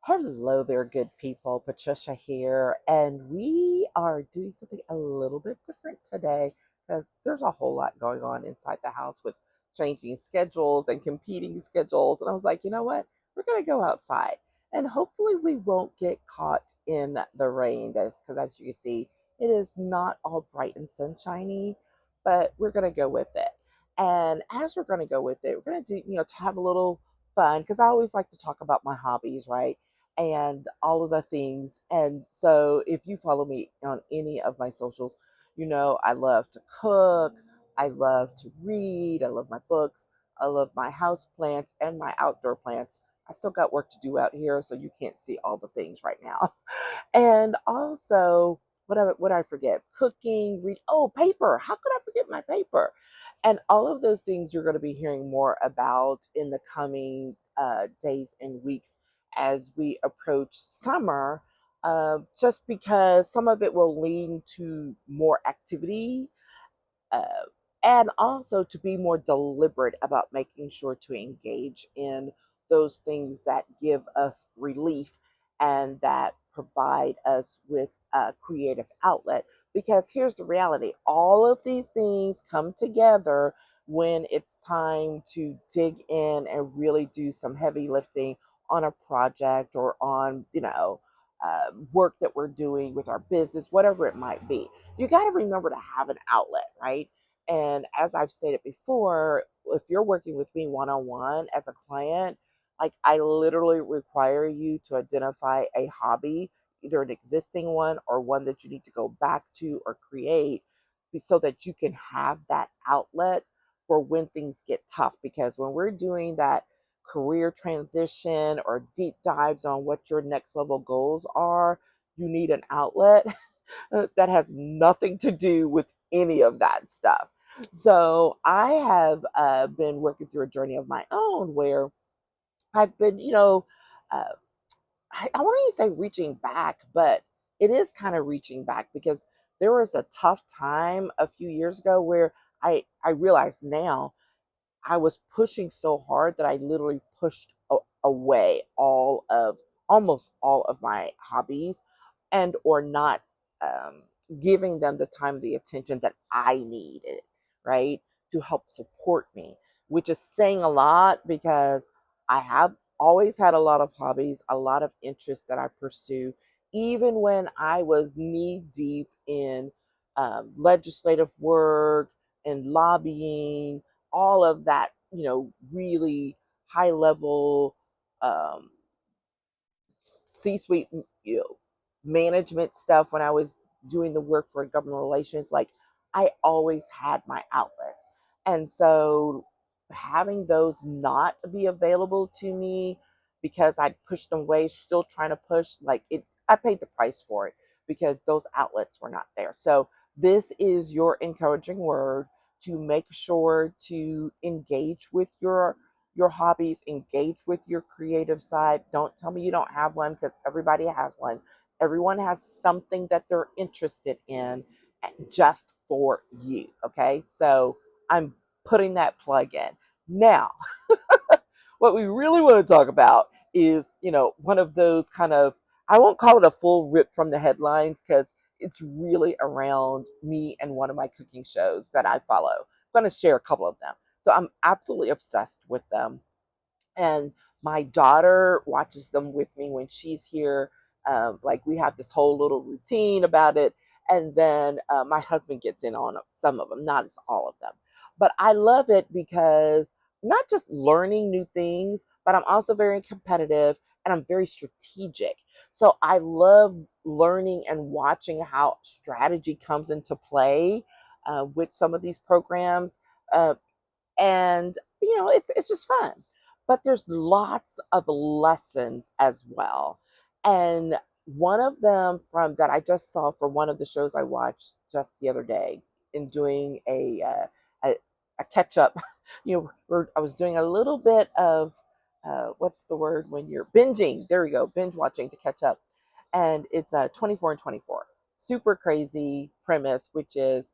Hello there, good people. Patricia here, and we are doing something a little bit different today because there's a whole lot going on inside the house with changing schedules and competing schedules. And I was like, you know what? We're going to go outside, and hopefully, we won't get caught in the rain because, as you can see, it is not all bright and sunshiny, but we're going to go with it. And as we're going to go with it, we're going to do, to have a little fun because I always like to talk about my hobbies, right? And all of the things. And so if you follow me on any of my socials, you know I love to cook, I love to read, I love my books, I love my house plants and my outdoor plants. I still got work to do out here, so you can't see all the things right now. And also, what I forget? Cooking, read. Oh, paper. How could I forget my paper? And all of those things you're going to be hearing more about in the coming days and weeks as we approach summer. Just because some of it will lead to more activity, uh, and also to be more deliberate about making sure to engage in those things that give us relief and that provide us with a creative outlet. Because here's the reality, all of these things come together when it's time to dig in and really do some heavy lifting on a project or on, work that we're doing with our business, whatever it might be. You got to remember to have an outlet, right? And as I've stated before, if you're working with me one on one as a client, like I literally require you to identify a hobby, either an existing one or one that you need to go back to or create so that you can have that outlet for when things get tough. Because when we're doing that career transition or deep dives on what your next level goals are, you need an outlet that has nothing to do with any of that stuff. So I have been working through a journey of my own where I've been, uh, I won't even say reaching back, but it is kind of reaching back because there was a tough time a few years ago where I realized now I was pushing so hard that I literally pushed away almost all of my hobbies and or not um, giving them the time, the attention that I needed, right, to help support me, which is saying a lot because I have always had a lot of hobbies, a lot of interests that I pursue, even when I was knee deep in legislative work and lobbying, all of that, really high level um, C-suite, management stuff when I was doing the work for government relations. Like I always had my outlets, and so having those not be available to me because I pushed them away, still trying to push like it. I paid the price for it because those outlets were not there. So this is your encouraging word to make sure to engage with your hobbies, engage with your creative side. Don't tell me you don't have one because everybody has one. Everyone has something that they're interested in just for you. Okay. So I'm putting that plug in. Now, what we really want to talk about is, one of those kind of, I won't call it a full rip from the headlines because it's really around me and one of my cooking shows that I follow. I'm going to share a couple of them. So I'm absolutely obsessed with them, and my daughter watches them with me when she's here. Like we have this whole little routine about it, and then my husband gets in on some of them, not as all of them. But I love it because not just learning new things, but I'm also very competitive and I'm very strategic. So I love learning and watching how strategy comes into play with some of these programs. Uh, and it's just fun, but there's lots of lessons as well. And one of them from that I just saw for one of the shows I watched just the other day in doing a catch up. I was doing a little bit of what's the word when you're binging, there we go, binge watching to catch up. And it's 24 and 24, super crazy premise, which is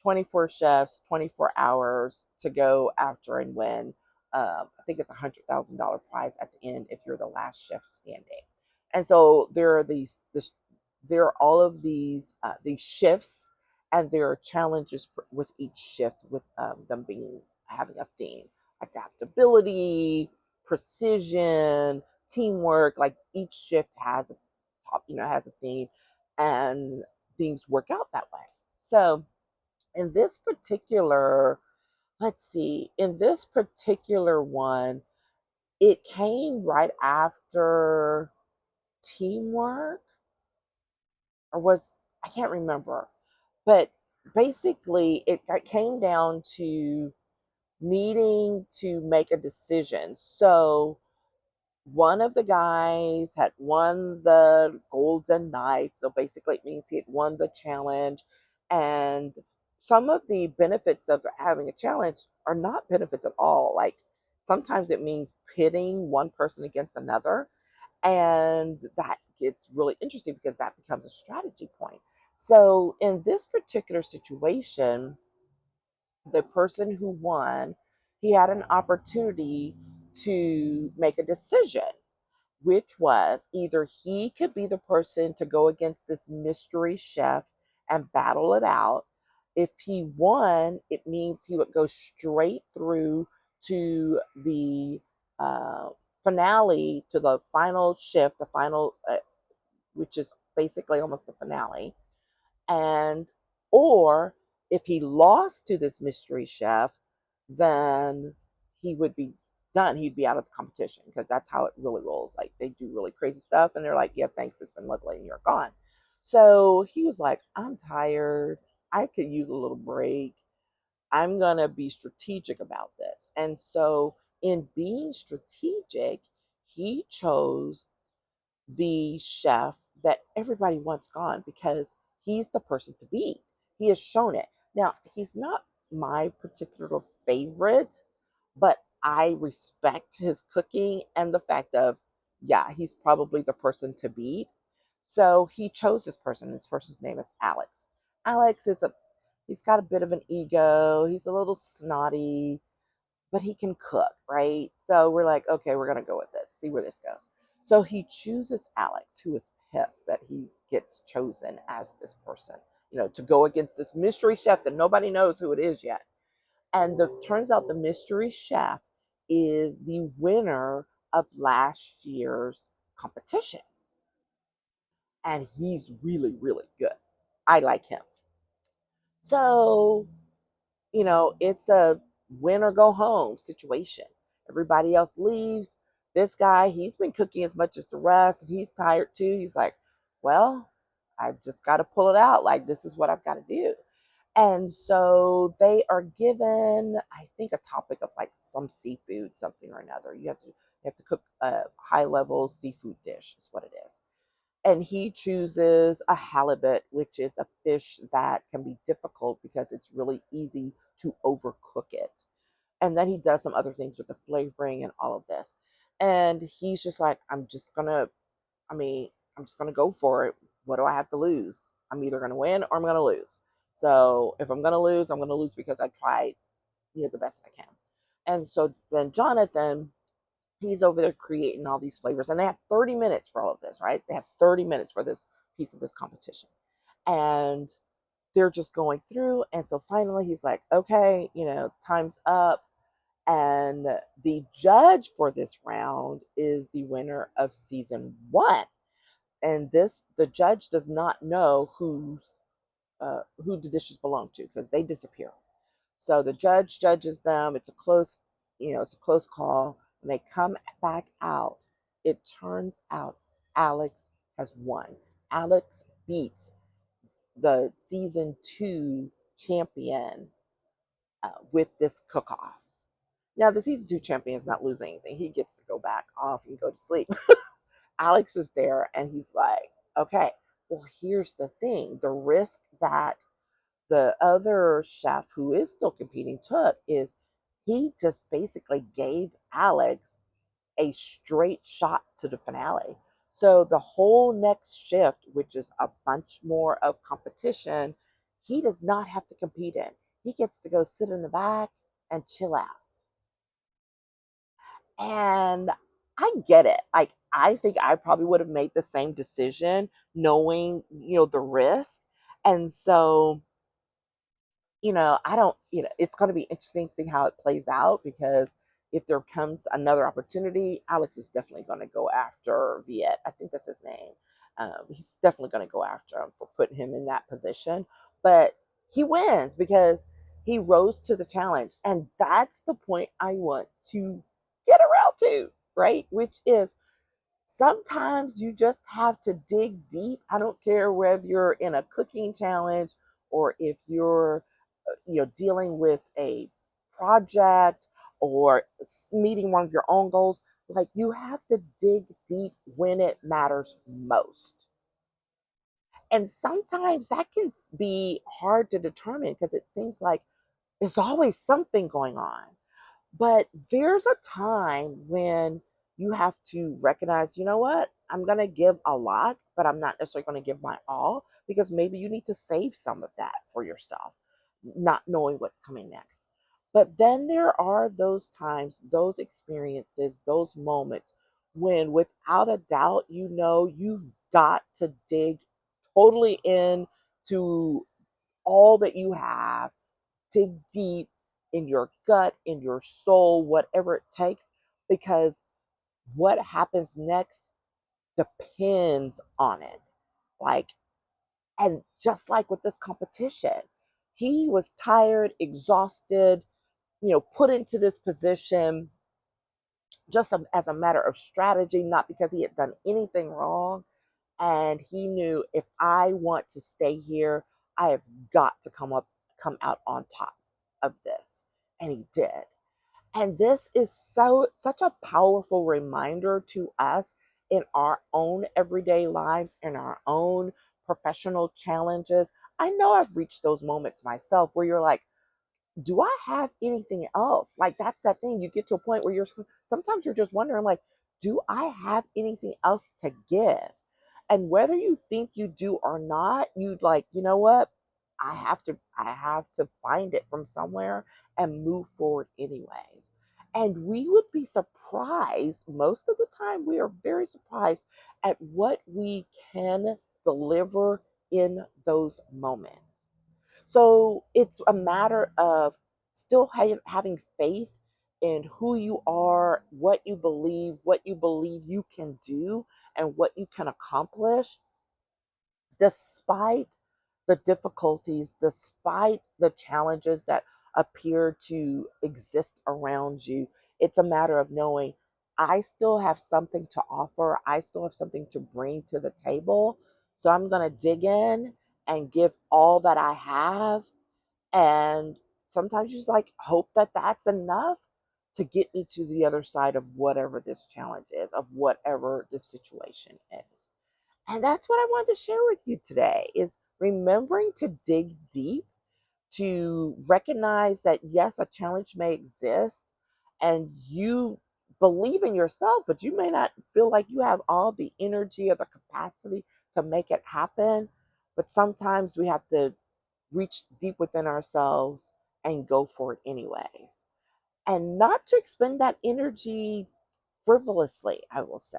24 chefs, 24 hours to go after and win. I think it's $100,000 prize at the end if you're the last chef standing. And so there are there are all of these shifts, and there are challenges with each shift, with them being having a theme: adaptability, precision, teamwork. Like each shift has a has a theme, and things work out that way. So in this particular, let's see, in this particular one, it came right after teamwork, or was, I can't remember, but basically it came down to needing to make a decision. So one of the guys had won the golden knife, so basically it means he had won the challenge. And some of the benefits of having a challenge are not benefits at all. Like sometimes it means pitting one person against another, and that gets really interesting because that becomes a strategy point. So in this particular situation, the person who won, he had an opportunity to make a decision, which was either he could be the person to go against this mystery chef and battle it out. If he won, it means he would go straight through to the uh, finale, to the final shift, the final, which is basically almost the finale. And, or if he lost to this mystery chef, then he would be done. He'd be out of the competition, because that's how it really rolls. Like they do really crazy stuff and they're like, yeah, thanks, it's been lovely, and you're gone. So he was like, I'm tired. I could use a little break. I'm going to be strategic about this. And so, in being strategic, he chose the chef that everybody wants gone, because he's the person to beat. He has shown it. Now, he's not my particular favorite, but I respect his cooking and the fact of, yeah, he's probably the person to beat. So he chose this person. This person's name is Alex. Alex is he's got a bit of an ego. He's a little snotty, but he can cook, right? So we're like, okay, we're gonna go with this, see where this goes. So he chooses Alex, who is pissed that he gets chosen as this person, to go against this mystery chef that nobody knows who it is yet. And the turns out the mystery chef is the winner of last year's competition. And he's really, really good. I like him. So it's a win or go home situation. Everybody else leaves. This guy, he's been cooking as much as the rest, and he's tired too. He's like, well, I've just got to pull it out. Like, this is what I've got to do. And so they are given, I think, a topic of like some seafood, something or another. You have to cook a high level seafood dish, is what it is. And he chooses a halibut, which is a fish that can be difficult because it's really easy to overcook it. And then he does some other things with the flavoring and all of this. And he's just like, I'm just gonna go for it. What do I have to lose? I'm either gonna win or I'm gonna lose. So if I'm gonna lose, I'm gonna lose because I tried, the best I can. And so then Jonathan, he's over there creating all these flavors, and they have 30 minutes for all of this, right? They have 30 minutes for this piece of this competition. And they're just going through. And so finally he's like, okay, time's up. And the judge for this round is the winner of season one. And the judge does not know who the dishes belong to, because they disappear. So the judge judges them. It's a close call. When they come back out, it turns out Alex has won. Alex beats the season two champion with this cook off. Now, the season two champion is not losing anything. He gets to go back off and go to sleep. Alex is there, and he's like, okay, well, here's the thing. The risk that the other chef, who is still competing, took is he just basically gave Alex a straight shot to the finale. So the whole next shift, which is a bunch more of competition, he does not have to compete in. He gets to go sit in the back and chill out. And I get it. Like, I think I probably would have made the same decision knowing, the risk. And so, I don't, it's going to be interesting to see how it plays out because if there comes another opportunity, Alex is definitely going to go after Viet. I think that's his name. He's definitely going to go after him for putting him in that position. But he wins because he rose to the challenge. And that's the point I want to get around to, right? Which is sometimes you just have to dig deep. I don't care whether you're in a cooking challenge or if you're dealing with a project or meeting one of your own goals. Like, you have to dig deep when it matters most. And sometimes that can be hard to determine because it seems like there's always something going on. But there's a time when you have to recognize, you know what? I'm going to give a lot, but I'm not necessarily going to give my all because maybe you need to save some of that for yourself, not knowing what's coming next. But then there are those times, those experiences, those moments when, without a doubt, you've got to dig totally in to all that you have, dig deep in your gut, in your soul, whatever it takes, because what happens next depends on it. Like, and just like with this competition, he was tired, exhausted, put into this position just as a matter of strategy, not because he had done anything wrong. And he knew, if I want to stay here, I have got to come out on top of this. And he did. And this is such a powerful reminder to us in our own everyday lives, in our own professional challenges. I know I've reached those moments myself where you're like, do I have anything else? Like, that's that thing. You get to a point where sometimes you're just wondering, like, do I have anything else to give? And whether you think you do or not, you like, you know what? I have to find it from somewhere and move forward anyways. And we would be surprised, most of the time we are very surprised at what we can deliver in those moments. So it's a matter of still having faith in who you are, what you believe you can do, and what you can accomplish, despite the difficulties, despite the challenges that appear to exist around you. It's a matter of knowing, I still have something to offer, I still have something to bring to the table. So I'm going to dig in and give all that I have. And sometimes you just like hope that that's enough to get me to the other side of whatever this challenge is, of whatever this situation is. And that's what I wanted to share with you today, is remembering to dig deep, to recognize that yes, a challenge may exist and you believe in yourself, but you may not feel like you have all the energy or the capacity to make it happen. But sometimes we have to reach deep within ourselves and go for it anyways. And not to expend that energy frivolously, I will say,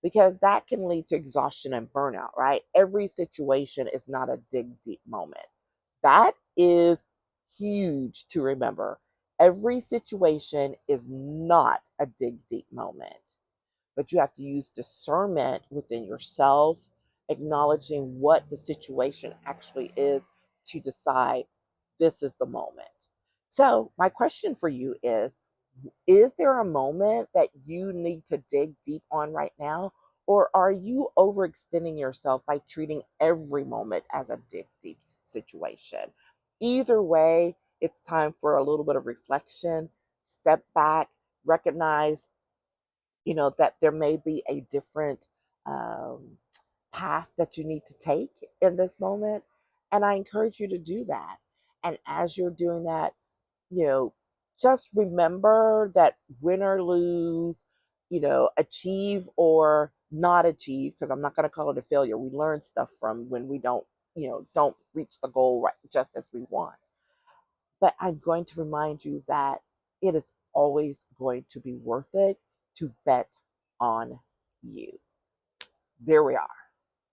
because that can lead to exhaustion and burnout, right? Every situation is not a dig deep moment. That is huge to remember. Every situation is not a dig deep moment, but you have to use discernment within yourself, acknowledging what the situation actually to decide this is the moment. So, my question for you is there a moment that you need to dig deep on right now? Or are you overextending yourself by treating every moment as a dig deep situation? Either way, it's time for a little bit of reflection, step back, recognize, that there may be a different um, path that you need to take in this moment. And I encourage you to do that. And as you're doing that, you know, just remember that win or lose, achieve or not achieve, because I'm not going to call it a failure. We learn stuff from when we don't reach the goal right just as we want. But I'm going to remind you that it is always going to be worth it to bet on you. There we are.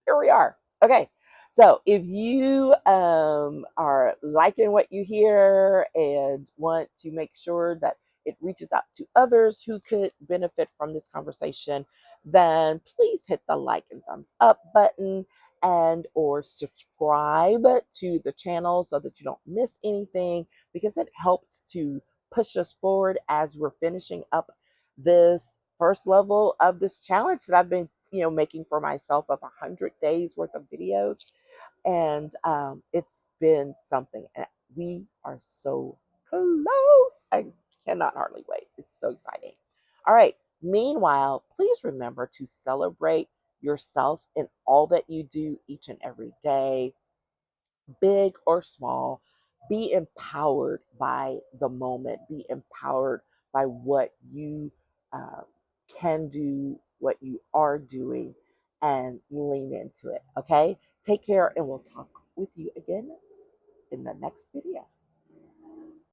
Here we are. Okay. So if you are liking what you hear and want to make sure that it reaches out to others who could benefit from this conversation, then please hit the like and thumbs up button and or subscribe to the channel so that you don't miss anything, because it helps to push us forward as we're finishing up this first level of this challenge that I've been making for myself of 100 days worth of videos. And it's been something. And we are so close. I cannot hardly wait. It's so exciting. All right. Meanwhile, please remember to celebrate yourself in all that you do each and every day, big or small. Be empowered by the moment. Be empowered by what you uh, can do, what you are doing, and lean into it. Okay? Take care, and we'll talk with you again in the next video.